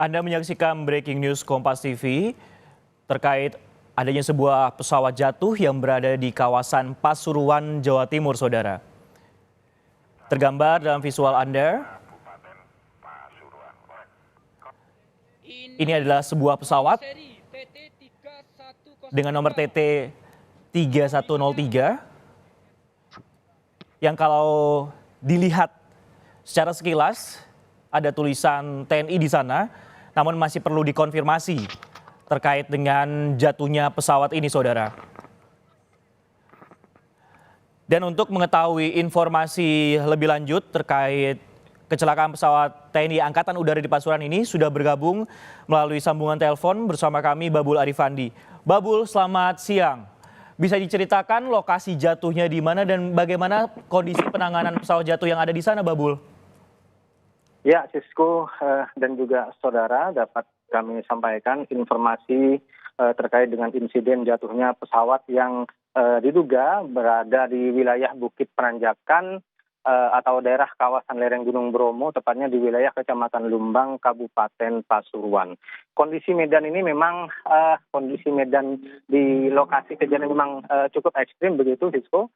Anda menyaksikan Breaking News Kompas TV terkait adanya sebuah pesawat jatuh yang berada di kawasan Pasuruan, Jawa Timur, Saudara. Tergambar dalam visual Anda, ini adalah sebuah pesawat dengan nomor TT 3103 yang kalau dilihat secara sekilas ada tulisan TNI di sana, namun masih perlu dikonfirmasi terkait dengan jatuhnya pesawat ini, Saudara. Dan untuk mengetahui informasi lebih lanjut terkait kecelakaan pesawat TNI Angkatan Udara di Pasuruan ini, sudah bergabung melalui sambungan telepon bersama kami Babul Arifandi. Babul, selamat siang. Bisa diceritakan lokasi jatuhnya di mana dan bagaimana kondisi penanganan pesawat jatuh yang ada di sana, Babul? Ya, Sisko dan juga saudara, dapat kami sampaikan informasi terkait dengan insiden jatuhnya pesawat yang diduga berada di wilayah Bukit Penanjakan atau daerah kawasan lereng Gunung Bromo, tepatnya di wilayah Kecamatan Lumbang, Kabupaten Pasuruan. Kondisi medan ini memang kondisi medan di lokasi kejadian memang cukup ekstrim begitu, Sisko.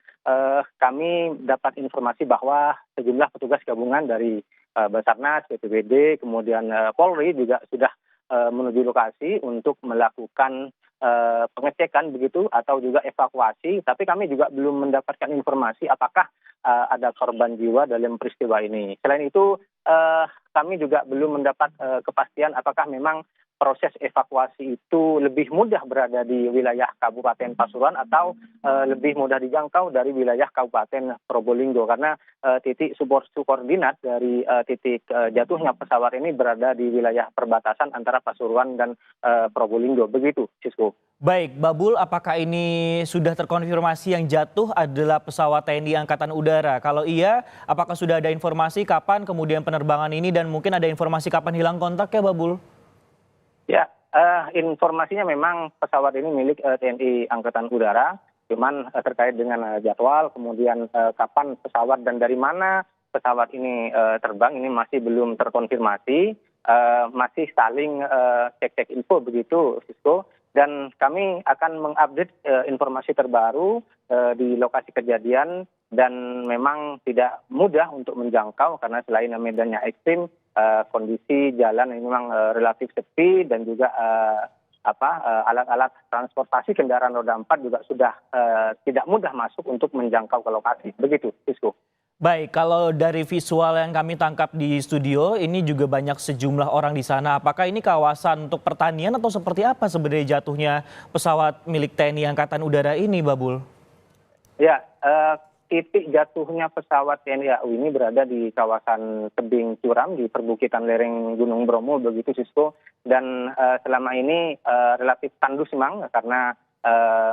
Kami dapat informasi bahwa sejumlah petugas gabungan dari Basarnas, BPBD, kemudian Polri juga sudah menuju lokasi untuk melakukan pengecekan begitu atau juga evakuasi. Tapi kami juga belum mendapatkan informasi apakah ada korban jiwa dalam peristiwa ini. Selain itu, kami juga belum mendapat kepastian apakah memang proses evakuasi itu lebih mudah berada di wilayah Kabupaten Pasuruan atau lebih mudah dijangkau dari wilayah Kabupaten Probolinggo, karena titik subordinat dari titik jatuhnya pesawat ini berada di wilayah perbatasan antara Pasuruan dan Probolinggo. Begitu, Sisko. Baik, Babul, apakah ini sudah terkonfirmasi yang jatuh adalah pesawat TNI Angkatan Udara? Kalau iya, apakah sudah ada informasi kapan kemudian penerbangan ini dan mungkin ada informasi kapan hilang kontak ya, Babul? Ya, informasinya memang pesawat ini milik TNI Angkatan Udara, cuman terkait dengan jadwal, kemudian kapan pesawat dan dari mana pesawat ini terbang, ini masih belum terkonfirmasi, masih saling cek-cek info begitu, Sisko. Dan kami akan mengupdate informasi terbaru di lokasi kejadian, dan memang tidak mudah untuk menjangkau karena selain medannya ekstrim, kondisi jalan ini memang relatif sepi dan juga alat-alat transportasi kendaraan roda 4 juga sudah tidak mudah masuk untuk menjangkau ke lokasi. Begitu, Sisko. Baik, kalau dari visual yang kami tangkap di studio, ini juga banyak sejumlah orang di sana. Apakah ini kawasan untuk pertanian atau seperti apa sebenarnya jatuhnya pesawat milik TNI Angkatan Udara ini, Babul? Ya, titik jatuhnya pesawat TNI AU ini berada di kawasan Tebing Curam di perbukitan lereng Gunung Bromo, begitu, Sisko. Dan selama ini relatif tandus memang karena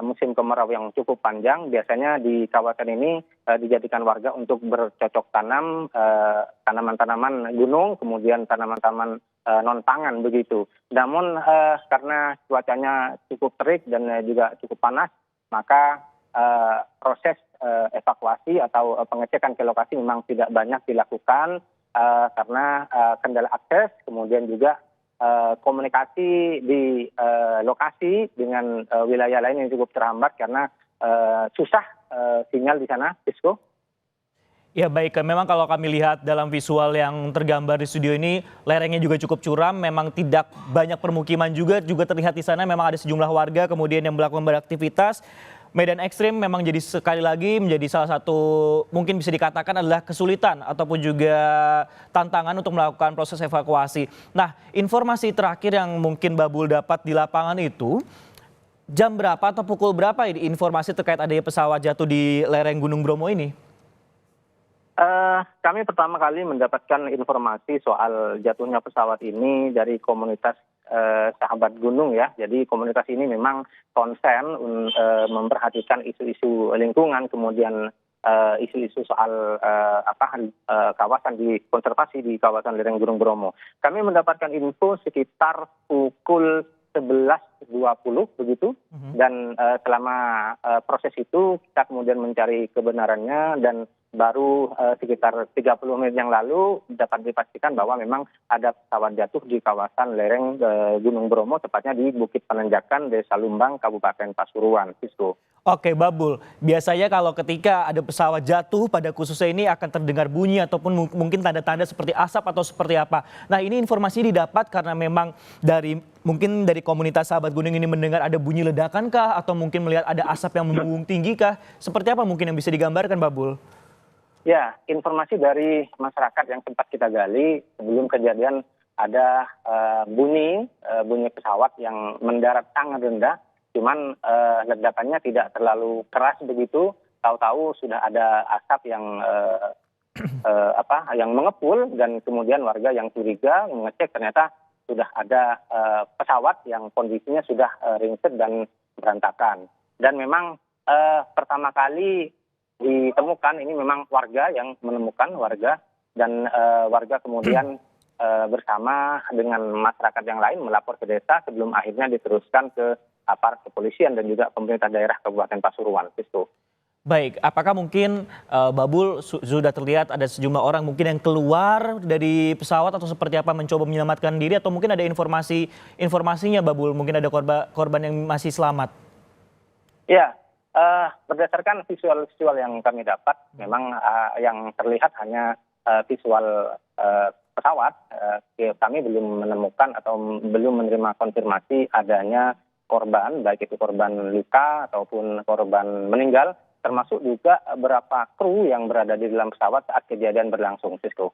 musim kemarau yang cukup panjang. Biasanya di kawasan ini dijadikan warga untuk bercocok tanam tanaman-tanaman gunung, kemudian tanaman-tanaman non pangan begitu. Namun karena cuacanya cukup terik dan juga cukup panas, maka proses evakuasi atau pengecekan ke lokasi memang tidak banyak dilakukan karena kendala akses, kemudian juga komunikasi di lokasi dengan wilayah lain yang cukup terhambat karena susah sinyal di sana, Sisko. Ya baik, memang kalau kami lihat dalam visual yang tergambar di studio ini, lerengnya juga cukup curam, memang tidak banyak permukiman juga terlihat di sana, memang ada sejumlah warga kemudian yang melakukan beraktivitas. Medan ekstrim memang jadi sekali lagi menjadi salah satu mungkin bisa dikatakan adalah kesulitan ataupun juga tantangan untuk melakukan proses evakuasi. Nah, informasi terakhir yang mungkin Babul dapat di lapangan itu, jam berapa atau pukul berapa ini informasi terkait adanya pesawat jatuh di lereng Gunung Bromo ini? Kami pertama kali mendapatkan informasi soal jatuhnya pesawat ini dari komunitas sahabat gunung ya. Jadi komunitas ini memang konsen memperhatikan isu-isu lingkungan, kemudian isu-isu soal kawasan di konservasi di kawasan lereng Gunung Bromo. Kami mendapatkan info sekitar pukul 11.20 begitu, dan selama proses itu kita kemudian mencari kebenarannya dan baru sekitar 30 menit yang lalu dapat dipastikan bahwa memang ada pesawat jatuh di kawasan lereng Gunung Bromo, tepatnya di Bukit Penanjakan, Desa Lumbang, Kabupaten Pasuruan, Sisko. Oke, Babul. Biasanya kalau ketika ada pesawat jatuh pada khususnya ini akan terdengar bunyi ataupun mungkin tanda-tanda seperti asap atau seperti apa. Nah, ini informasi didapat karena memang mungkin dari komunitas sahabat gunung ini mendengar ada bunyi ledakan kah atau mungkin melihat ada asap yang membumbung tinggi kah? Seperti apa mungkin yang bisa digambarkan, Babul? Ya, informasi dari masyarakat yang sempat kita gali sebelum kejadian ada bunyi pesawat yang mendarat sangat rendah, cuman ledakannya tidak terlalu keras begitu. Tahu-tahu sudah ada asap yang mengepul dan kemudian warga yang curiga mengecek ternyata sudah ada pesawat yang kondisinya sudah ringsek dan berantakan. Dan memang pertama kali ditemukan ini memang warga yang menemukan dan warga kemudian bersama dengan masyarakat yang lain melapor ke desa sebelum akhirnya diteruskan ke aparat kepolisian dan juga pemerintah daerah Kabupaten Pasuruan. Itu. Baik, apakah mungkin Babul sudah terlihat ada sejumlah orang mungkin yang keluar dari pesawat atau seperti apa mencoba menyelamatkan diri atau mungkin ada informasinya Babul, mungkin ada korban yang masih selamat? Ya. Berdasarkan visual yang kami dapat, memang yang terlihat hanya visual pesawat. Kami belum menemukan atau belum menerima konfirmasi adanya korban, baik itu korban luka ataupun korban meninggal, termasuk juga beberapa kru yang berada di dalam pesawat saat kejadian berlangsung, Sisko.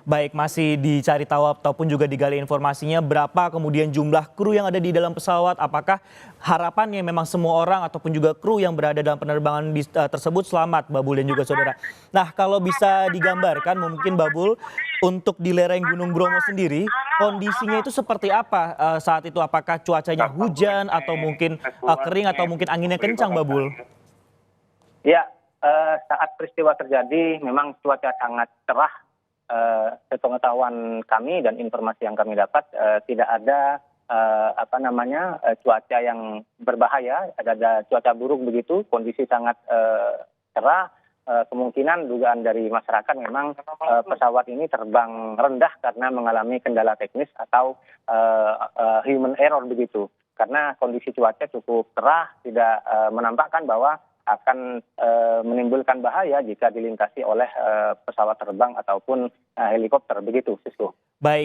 Baik, masih dicari tahu ataupun juga digali informasinya berapa kemudian jumlah kru yang ada di dalam pesawat, apakah harapannya memang semua orang ataupun juga kru yang berada dalam penerbangan tersebut selamat, Babul dan juga saudara. Nah, kalau bisa digambarkan mungkin Babul, untuk di lereng Gunung Bromo sendiri kondisinya itu seperti apa saat itu, apakah cuacanya hujan atau mungkin kering atau mungkin anginnya kencang, Babul? Ya, saat peristiwa terjadi memang cuaca sangat cerah. Sepengetahuan kami dan informasi yang kami dapat tidak ada cuaca yang berbahaya, ada cuaca buruk begitu, kondisi sangat cerah. Kemungkinan dugaan dari masyarakat memang pesawat ini terbang rendah karena mengalami kendala teknis atau human error begitu. Karena kondisi cuaca cukup cerah, tidak menampakkan bahwa akan menimbulkan bahaya jika dilintasi oleh pesawat terbang ataupun helikopter begitu, Sisko. Baik.